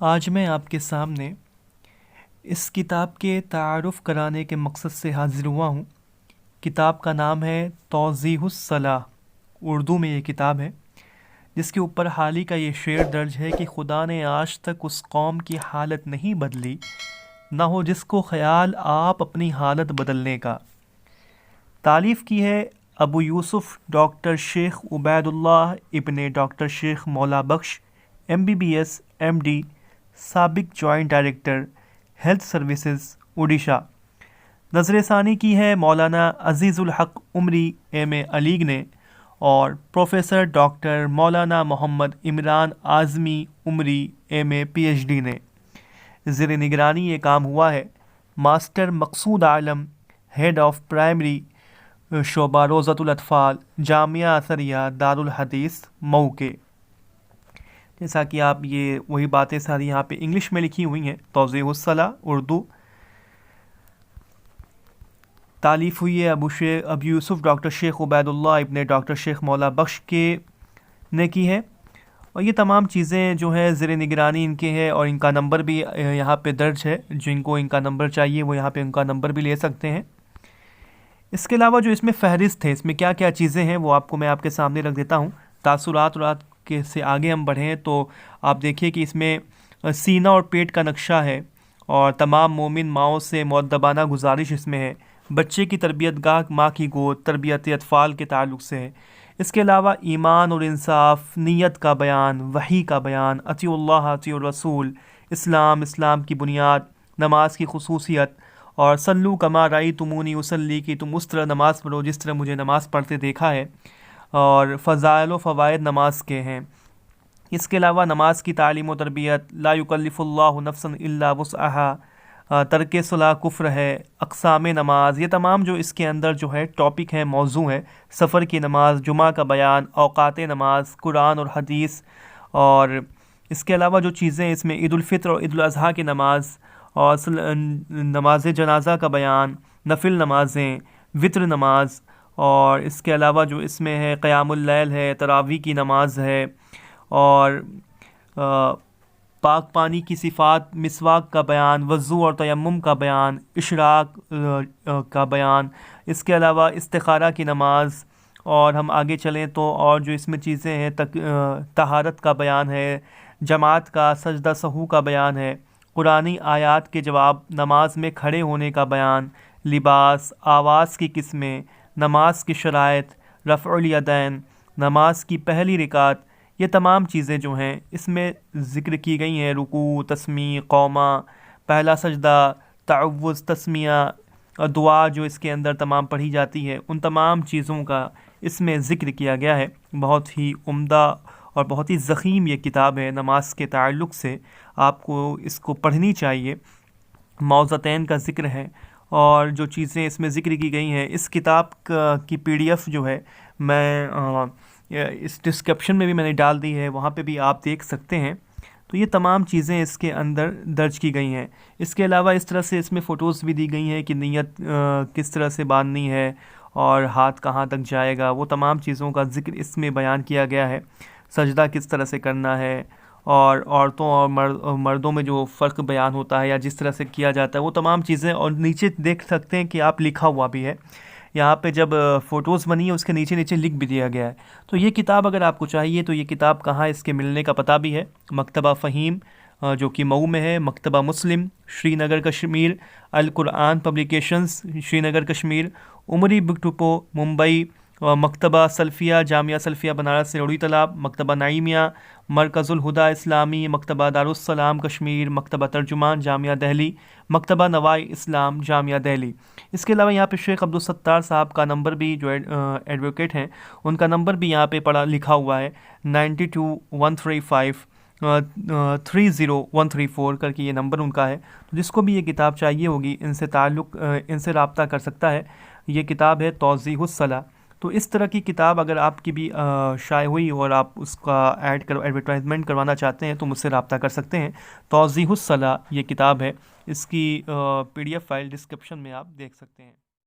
آج میں آپ کے سامنے اس کتاب کے تعارف کرانے کے مقصد سے حاضر ہوا ہوں۔ کتاب کا نام ہے توضیح الصلاح، اردو میں یہ کتاب ہے، جس کے اوپر حالی کا یہ شعر درج ہے کہ خدا نے آج تک اس قوم کی حالت نہیں بدلی، نہ ہو جس کو خیال آپ اپنی حالت بدلنے کا۔ تالیف کی ہے ابو یوسف ڈاکٹر شیخ عبید اللہ ابن ڈاکٹر شیخ مولا بخش MBBS MD، سابق joint director health services Odisha. نظر ثانی کی ہے مولانا عزیز الحق عمری MA علیگ نے اور پروفیسر ڈاکٹر مولانا محمد عمران اعظمی عمری MA PhD نے۔ زیر نگرانی یہ کام ہوا ہے master Maqsood Alam, head of primary شعبہ روضۃ الاطفال، جامعہ اثریہ دارالحدیث مئو کے۔ جیسا کہ آپ یہ وہی باتیں ساری یہاں پہ انگلش میں لکھی ہوئی ہیں۔ توضیح الصلاح اردو، تالیف ہوئی ہے ابو یوسف ڈاکٹر شیخ عبید اللہ ابن ڈاکٹر شیخ مولا بخش کے نے کی ہے، اور یہ تمام چیزیں جو ہے زیر نگرانی ان کے ہے، اور ان کا نمبر بھی یہاں پہ درج ہے۔ جن کو ان کا نمبر چاہیے وہ یہاں پہ ان کا نمبر بھی لے سکتے ہیں۔ اس کے علاوہ جو اس میں فہرست ہے، اس میں کیا کیا چیزیں ہیں وہ میں آپ کے سامنے رکھ دیتا ہوں۔ تاثرات کے سے آگے ہم بڑھیں تو آپ دیکھیے کہ اس میں سینہ اور پیٹ کا نقشہ ہے، اور تمام مومن ماؤں سے مؤدبانہ گزارش اس میں ہے۔ بچے کی تربیت گاہ ماں کی گود، تربیت اطفال کے تعلق سے ہے۔ اس کے علاوہ ایمان اور انصاف، نیت کا بیان، وحی کا بیان، اطیعوا اللہ اطیعوا الرسول، اسلام کی بنیاد، نماز کی خصوصیت، اور صلو کما رأیتمونی اصلی، کہ تم اس طرح نماز پڑھو جس طرح مجھے نماز پڑھتے دیکھا ہے، اور فضائل و فوائد نماز کے ہیں۔ اس کے علاوہ نماز کی تعلیم و تربیت، لا یکلف اللہ نفسا الا وسعها، ترک صلاح کفر ہے، اقسام نماز، یہ تمام جو اس کے اندر جو ہے ٹاپک ہے، موضوع ہے۔ سفر کی نماز، جمعہ کا بیان، اوقات نماز، قرآن اور حدیث، اور اس کے علاوہ جو چیزیں اس میں عید الفطر اور عید الاضحیٰ کی نماز، اور نماز جنازہ کا بیان، نفل نمازیں، وتر نماز، اور اس کے علاوہ جو اس میں ہے قیام اللیل ہے، تراویح کی نماز ہے، اور پاک پانی کی صفات، مسواک کا بیان، وضو اور تیمم کا بیان، اشراق کا بیان، اس کے علاوہ استخارہ کی نماز، اور ہم آگے چلیں تو اور جو اس میں چیزیں ہیں طہارت کا بیان ہے، جماعت کا، سجدہ سہو کا بیان ہے، قرآنی آیات کے جواب، نماز میں کھڑے ہونے کا بیان، لباس، آواز کی قسمیں، نماز کی شرائط، رفع الیدین، نماز کی پہلی رکعت، یہ تمام چیزیں جو ہیں اس میں ذکر کی گئی ہیں۔ رکوع، تسمیع، قومہ، پہلا سجدہ، تعوذ، تسمیہ، دعا جو اس کے اندر تمام پڑھی جاتی ہے، ان تمام چیزوں کا اس میں ذکر کیا گیا ہے۔ بہت ہی عمدہ اور بہت ہی ضخیم یہ کتاب ہے نماز کے تعلق سے، آپ کو اس کو پڑھنی چاہیے۔ موضعین کا ذکر ہے، اور جو چیزیں اس میں ذکر کی گئی ہیں، اس کتاب کی PDF جو ہے میں اس ڈسکرپشن میں بھی میں نے ڈال دی ہے، وہاں پہ بھی آپ دیکھ سکتے ہیں۔ تو یہ تمام چیزیں اس کے اندر درج کی گئی ہیں۔ اس کے علاوہ اس طرح سے اس میں فوٹوز بھی دی گئی ہیں کہ نیت کس طرح سے باندھنی ہے، اور ہاتھ کہاں تک جائے گا، وہ تمام چیزوں کا ذکر اس میں بیان کیا گیا ہے۔ سجدہ کس طرح سے کرنا ہے، اور عورتوں اور مردوں میں جو فرق بیان ہوتا ہے یا جس طرح سے کیا جاتا ہے، وہ تمام چیزیں، اور نیچے دیکھ سکتے ہیں کہ آپ لکھا ہوا بھی ہے یہاں پہ، جب فوٹوز بنی ہے اس کے نیچے لکھ بھی دیا گیا ہے۔ تو یہ کتاب اگر آپ کو چاہیے تو یہ کتاب کہاں اس کے ملنے کا پتہ بھی ہے۔ مکتبہ فہیم جو کہ مئو میں ہے، مکتبہ مسلم شری نگر کشمیر، القرآن پبلیکیشنز شری نگر کشمیر، عمری بک ڈپو ممبئی، مکتبہ سلفیہ جامعہ سلفیہ بنارس سروڑی تالاب، مکتبہ نعیمیہ مرکز الہدیٰ اسلامی، مکتبہ دارالسلام کشمیر، مکتبہ ترجمان جامعہ دہلی، مکتبہ نوائی اسلام جامعہ دہلی۔ اس کے علاوہ یہاں پہ شیخ عبدالستار صاحب کا نمبر بھی، جو ایڈوکیٹ ہیں، ان کا نمبر بھی یہاں پہ لکھا ہوا ہے، 9213530134 کر کے یہ نمبر ان کا ہے۔ تو جس کو بھی یہ کتاب چاہیے ہوگی ان سے رابطہ کر سکتا ہے۔ یہ کتاب ہے توضیح الصلاح۔ تو اس طرح کی کتاب اگر آپ کی بھی شائع ہوئی اور آپ اس کا ایڈورٹائزمنٹ کروانا چاہتے ہیں تو مجھ سے رابطہ کر سکتے ہیں۔ توضیح الصلاح یہ کتاب ہے، اس کی PDF فائل ڈسکرپشن میں آپ دیکھ سکتے ہیں۔